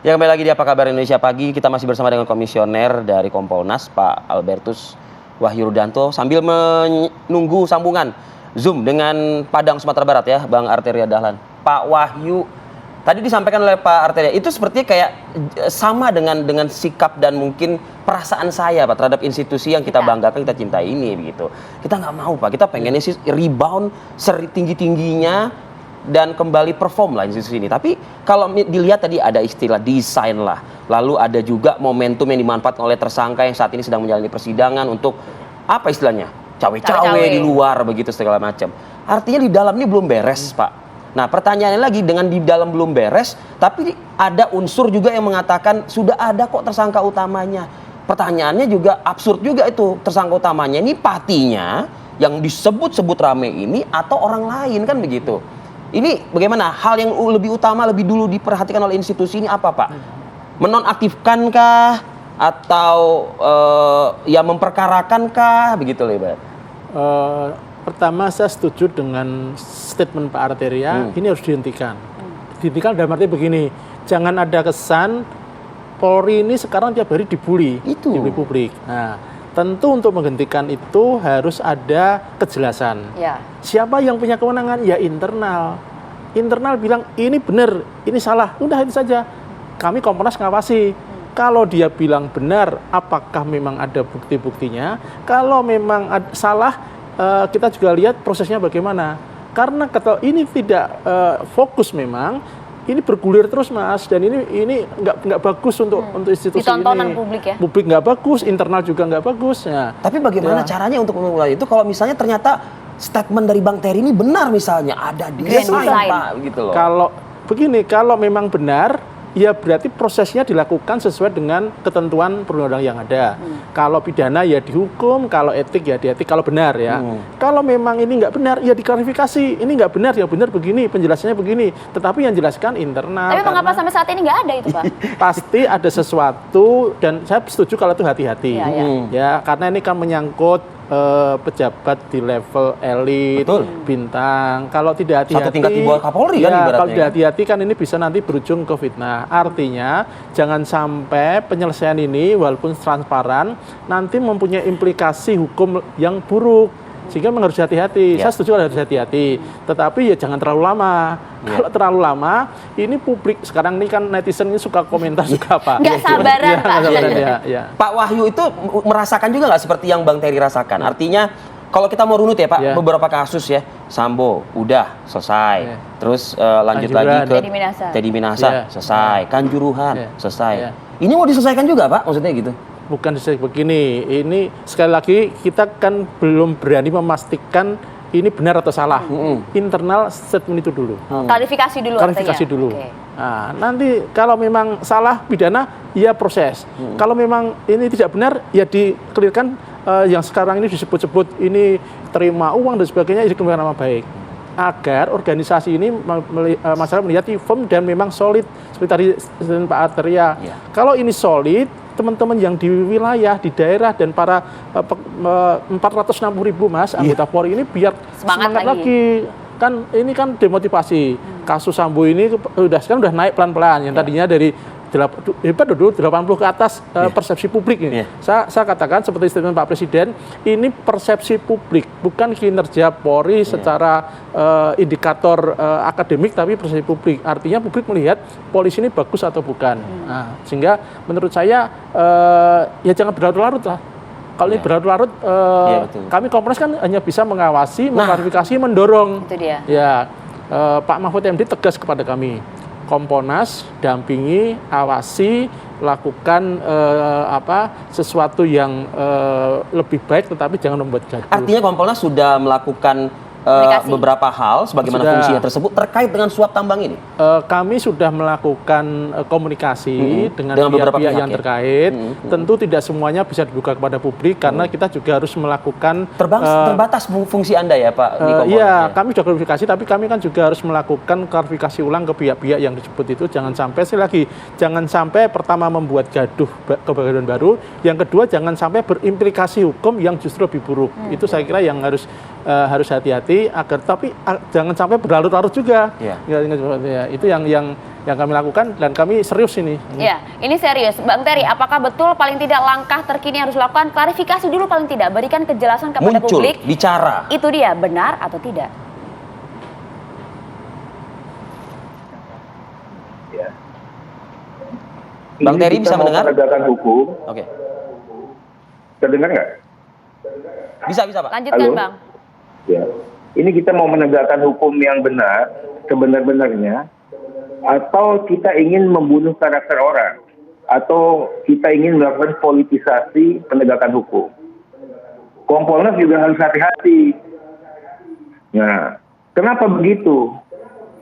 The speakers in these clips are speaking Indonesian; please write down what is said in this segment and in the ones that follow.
Ya, kembali lagi di Apa Kabar Indonesia Pagi. Kita masih bersama dengan komisioner dari Kompolnas, Pak Albertus Wahyu Rudanto, sambil menunggu sambungan Zoom dengan Padang Sumatera Barat ya, Bang Arteria Dahlan. Pak Wahyu, tadi disampaikan oleh Pak Arteria, itu sepertinya kayak sama dengan sikap dan mungkin perasaan saya Pak terhadap institusi yang kita banggakan, kita cintai ini begitu. Kita nggak mau Pak, kita pengennya sih rebound setinggi-tingginya dan kembali perform lah institusi ini. Tapi kalau dilihat tadi ada istilah desain lah, lalu ada juga momentum yang dimanfaatkan oleh tersangka yang saat ini sedang menjalani persidangan untuk apa istilahnya, cawe-cawe di luar begitu segala macam. Artinya di dalam ini belum beres Pak. Nah pertanyaannya lagi, dengan di dalam belum beres, tapi ada unsur juga yang mengatakan sudah ada kok tersangka utamanya. Pertanyaannya juga absurd juga itu, tersangka utamanya ini patinya yang disebut-sebut rame ini atau orang lain kan begitu. Ini bagaimana? Hal yang lebih utama, lebih dulu diperhatikan oleh institusi ini apa Pak? Menonaktifkankah atau ya memperkarakankah begitu loh Ibarat? Pertama saya setuju dengan statement Pak Arteria, ini harus dihentikan. Dihentikan dalam arti begini, jangan ada kesan Polri ini sekarang tiap hari dibully di publik. Nah, tentu untuk menghentikan itu harus ada kejelasan. Ya. Siapa yang punya kewenangan? Ya internal. Internal bilang ini benar, ini salah. Udah itu saja. Kami Kompolnas ngawasi. Kalau dia bilang benar, apakah memang ada bukti-buktinya? Kalau memang salah, kita juga lihat prosesnya bagaimana. Karena kalau ini tidak fokus memang, ini bergulir terus Mas, dan ini nggak bagus untuk institusi ditontonan ini. Publik ya? Publik nggak bagus, internal juga nggak bagus. Ya. Tapi bagaimana caranya untuk memulai itu kalau misalnya ternyata statement dari Bang Terry ini benar misalnya, ada desain Pak gitu loh. Kalau begini, kalau memang benar, ya berarti prosesnya dilakukan sesuai dengan ketentuan perundang-undangan yang ada. Kalau pidana ya dihukum, kalau etik ya dietik, kalau benar ya. Kalau memang ini nggak benar, ya diklarifikasi. Ini nggak benar, ya benar begini, penjelasannya begini. Tetapi yang jelaskan internal. Tapi mengapa sampai saat ini nggak ada itu Pak? Pasti ada sesuatu, dan saya setuju kalau itu hati-hati. Ya, karena ini kan menyangkut pejabat di level elit, bintang. Kalau tidak hati-hati, satu tingkat di bawah Kapolri kan ibaratnya. Kalau tidak hati-hati kan ini bisa nanti berujung ke fitnah. Artinya jangan sampai penyelesaian ini walaupun transparan nanti mempunyai implikasi hukum yang buruk. Sehingga memang harus hati-hati. Saya setuju harus hati-hati. Tetapi ya jangan terlalu lama. Kalau terlalu lama, ini publik sekarang ini kan netizen ini suka komentar suka apa? Nggak sabaran Pak. Pak Wahyu itu merasakan juga nggak seperti yang Bang Terry rasakan? Artinya kalau kita mau runut ya Pak, beberapa kasus ya, Sambo udah selesai, terus lanjut lagi ke Teddy Minahasa selesai, Kanjuruhan selesai. Ini mau diselesaikan juga Pak, maksudnya gitu? Bukan begini, ini sekali lagi kita kan belum berani memastikan ini benar atau salah. Internal statement itu dulu. Klarifikasi dulu. Klarifikasi dulu. Nah, nanti kalau memang salah pidana, ya proses. Kalau memang ini tidak benar, ya dikelirkan yang sekarang ini disebut-sebut ini terima uang dan sebagainya, dikembalikan nama baik. Agar organisasi ini masyarakat melihat firm dan memang solid seperti tadi Pak Arteria. Kalau ini solid, teman-teman yang di wilayah, di daerah dan para 460.000 Mas anggota Polri ini biar semangat lagi. Kan ini kan demotivasi. Kasus Sambo ini sekarang udah naik pelan-pelan. Yang tadinya dari 80 ke atas persepsi publik ini. Saya katakan seperti statement Pak Presiden, ini persepsi publik, bukan kinerja Polri secara indikator akademik, tapi persepsi publik. Artinya publik melihat polisi ini bagus atau bukan. Nah, sehingga menurut saya ya jangan berlarut-larut lah. Kalau ini berlarut-larut, kami Kompolnas kan hanya bisa mengawasi, mengklarifikasi, mendorong. Itu dia. Ya, Pak Mahfud MD tegas kepada kami. Kompolnas dampingi, awasi, lakukan sesuatu yang lebih baik, tetapi jangan membuat gaduh. Artinya Kompolnas sudah melakukan beberapa hal sebagaimana fungsinya tersebut terkait dengan suap tambang ini? Kami sudah melakukan komunikasi dengan pihak-pihak yang terkait. Tentu tidak semuanya bisa dibuka kepada publik karena kita juga harus melakukan terbatas fungsi Anda ya Pak di Kompolnas. Iya, kami sudah klarifikasi, tapi kami kan juga harus melakukan klarifikasi ulang ke pihak-pihak yang disebut itu. Jangan sampai pertama membuat gaduh kegaduhan baru, yang kedua jangan sampai berimplikasi hukum yang justru lebih buruk. Itu saya kira yang harus hati-hati. hati agar jangan sampai berlarut-larut juga. Iya. Ya, itu yang kami lakukan dan kami serius ini. Iya, ini serius. Bang Terry, apakah betul paling tidak langkah terkini harus dilakukan? Klarifikasi dulu paling tidak, berikan kejelasan kepada Muncul, publik. bicara. Itu dia, benar atau tidak? Bang Ini Terry kita bisa mau mendengar? penegakan hukum. Oke. Terdengar nggak? Bisa, Pak. Lanjutkan, Halo? Bang. Ya. Ini kita mau menegakkan hukum yang benar, sebenar-benarnya, atau kita ingin membunuh karakter orang, atau kita ingin melakukan politisasi penegakan hukum. Kompolnas juga harus hati-hati. Nah, kenapa begitu?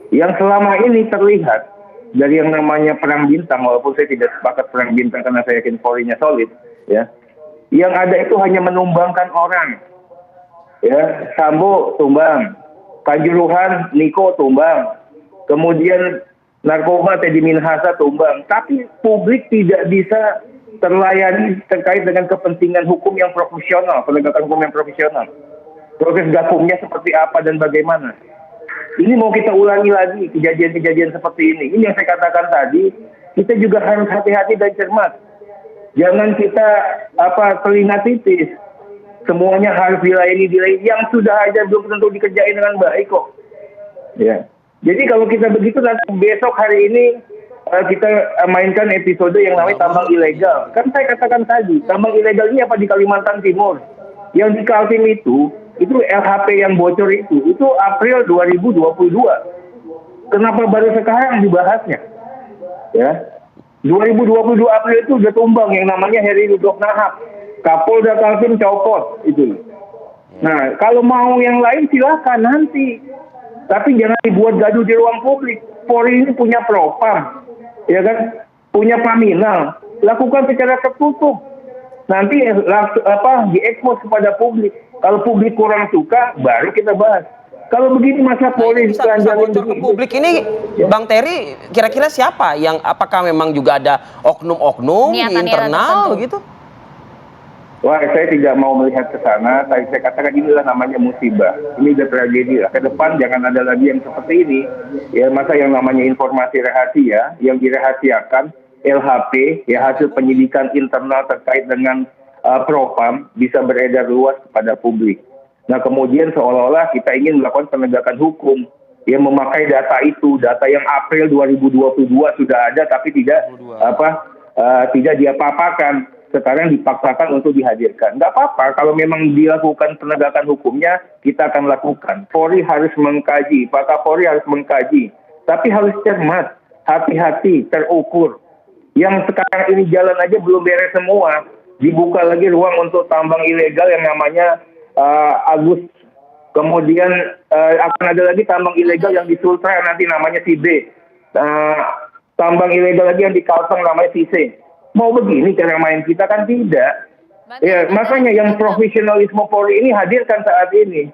Yang selama ini terlihat dari yang namanya perang bintang, walaupun saya tidak sepakat perang bintang karena saya yakin Polri-nya solid, ya. Yang ada itu hanya menumbangkan orang. Ya, Sambo tumbang, Kanjuruhan Niko tumbang, kemudian narkoba Teddy Minahasa tumbang. Tapi publik tidak bisa terlayani terkait dengan kepentingan hukum yang profesional, penegakan hukum yang profesional. Proses gakumnya seperti apa dan bagaimana. Ini mau kita ulangi lagi kejadian-kejadian seperti ini. Ini yang saya katakan tadi, kita juga harus hati-hati dan cermat. Jangan kita telinga tipis. Semuanya harus dilayani. Yang sudah aja belum tentu dikerjain dengan baik kok. Ya. Jadi kalau kita begitu nanti besok hari ini kita mainkan episode yang namanya tambang ilegal. Kan saya katakan tadi, tambang ilegal ini apa di Kalimantan Timur. Yang di Kaltim itu LHP yang bocor itu April 2022. Kenapa baru sekarang dibahasnya? Ya. 2022 April itu udah tumbang yang namanya Heri Rudolf Nahap. Kapolda Kaltim copot itu. Nah, kalau mau yang lain silakan nanti. Tapi jangan dibuat gaduh di ruang publik. Polri ini punya propam, ya kan? Punya paminal. Lakukan secara tertutup. Nanti diekspos kepada publik. Kalau publik kurang suka, baru kita bahas. Kalau begini masa Polri bisa bocor ke publik ini, ya. Bang Terry, kira-kira siapa yang apakah memang juga ada oknum-oknum di internal begitu? Wah, saya tidak mau melihat ke sana. Saya katakan inilah namanya musibah. Ini udah tragedi lah. Ke depan jangan ada lagi yang seperti ini. Ya, masa yang namanya informasi rahasia, yang dirahasiakan, LHP, ya hasil penyidikan internal terkait dengan propam bisa beredar luas kepada publik. Nah, kemudian seolah-olah kita ingin melakukan penegakan hukum yang memakai data itu, data yang April 2022 sudah ada tapi tidak diapa-apakan. Sekarang dipaksakan untuk dihadirkan. Nggak apa-apa, kalau memang dilakukan penegakan hukumnya, kita akan lakukan. Polri harus mengkaji, Pak Kapolri harus mengkaji. Tapi harus cermat, hati-hati, terukur. Yang sekarang ini jalan aja belum beres semua. Dibuka lagi ruang untuk tambang ilegal yang namanya Agus. Kemudian akan ada lagi tambang ilegal yang di Sultra nanti namanya si B. Tambang ilegal lagi yang di Kalteng namanya si C. Mau begini cara main kita kan tidak. Ya, makanya yang profesionalisme Polri ini hadirkan saat ini.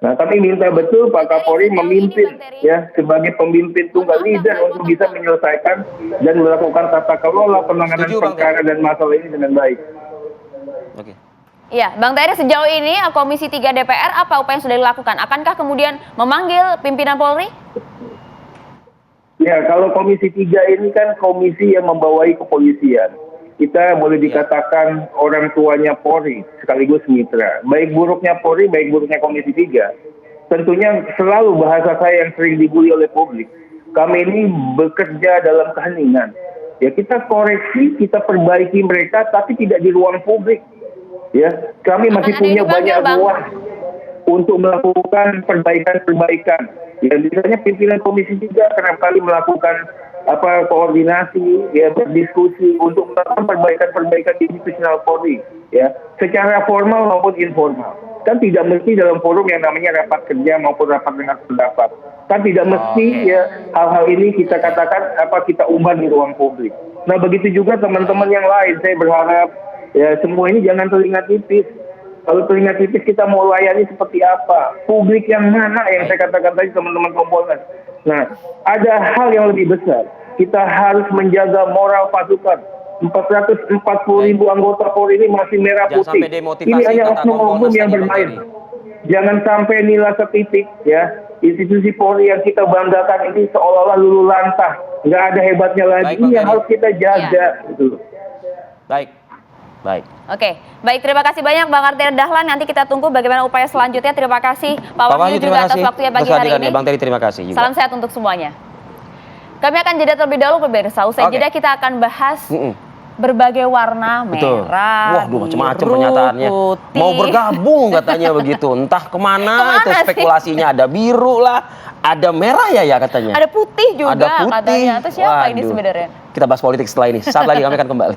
Nah, kami minta betul Pak Kapolri memimpin ya sebagai pemimpin tunggal leader untuk bisa menyelesaikan dan melakukan tata kelola penanganan perkara dan masalah ini dengan baik. Oke. Iya, Bang Terry, sejauh ini Komisi 3 DPR apa upaya yang sudah dilakukan? Akankah kemudian memanggil pimpinan Polri? Ya, kalau Komisi 3 ini kan komisi yang membawai kepolisian. Kita boleh dikatakan orang tuanya Polri, sekaligus mitra. Baik buruknya Polri, baik buruknya Komisi 3. Tentunya selalu bahasa saya yang sering dibully oleh publik. Kami ini bekerja dalam keheningan. Ya, kita koreksi, kita perbaiki mereka, tapi tidak di ruang publik. Ya, kami masih punya banyak ruang untuk melakukan perbaikan-perbaikan. Ya, misalnya pimpinan Komisi 3 kerap kali melakukan koordinasi, ya, berdiskusi untuk melakukan perbaikan-perbaikan institusional Polri, ya, secara formal maupun informal. Kan tidak mesti dalam forum yang namanya rapat kerja maupun rapat dengar pendapat. Kan tidak mesti ya hal-hal ini kita katakan kita umbar di ruang publik. Nah, begitu juga teman-teman yang lain. Saya berharap ya semua ini jangan telinga tipis. Kalau telinga tipis kita mau layani seperti apa? Publik yang mana yang saya katakan tadi teman-teman Kompolnas. Nah, ada hal yang lebih besar. Kita harus menjaga moral pasukan. 440.000 anggota Polri ini masih merah putih. Ini hanya oknum-oknum yang bermain. Jangan sampai nilai setitik ya institusi Polri yang kita banggakan ini seolah-olah luluh lantah, nggak ada hebatnya lagi. Baik, Ini Bang yang Ferry. harus kita jaga. Gitu. Baik. Oke, baik, terima kasih banyak Bang Arteria Dahlan. Nanti kita tunggu bagaimana upaya selanjutnya. Terima kasih Pak Wahyu juga atas waktunya pagi hari ini. Bang Terry, terima kasih juga. Salam sehat untuk semuanya. Kami akan jeda terlebih dahulu pemirsa. Usai Oke. jeda kita akan bahas berbagai warna, Betul. merah, Waduh, macam-macam biru, pernyataannya. putih. Mau bergabung katanya begitu. Entah kemana itu sih? spekulasinya. Ada biru lah, ada merah ya katanya. Ada putih juga Ada putih. katanya. Itu siapa ini Waduh. sebenarnya? Kita bahas politik setelah ini. Saat lagi kami akan kembali.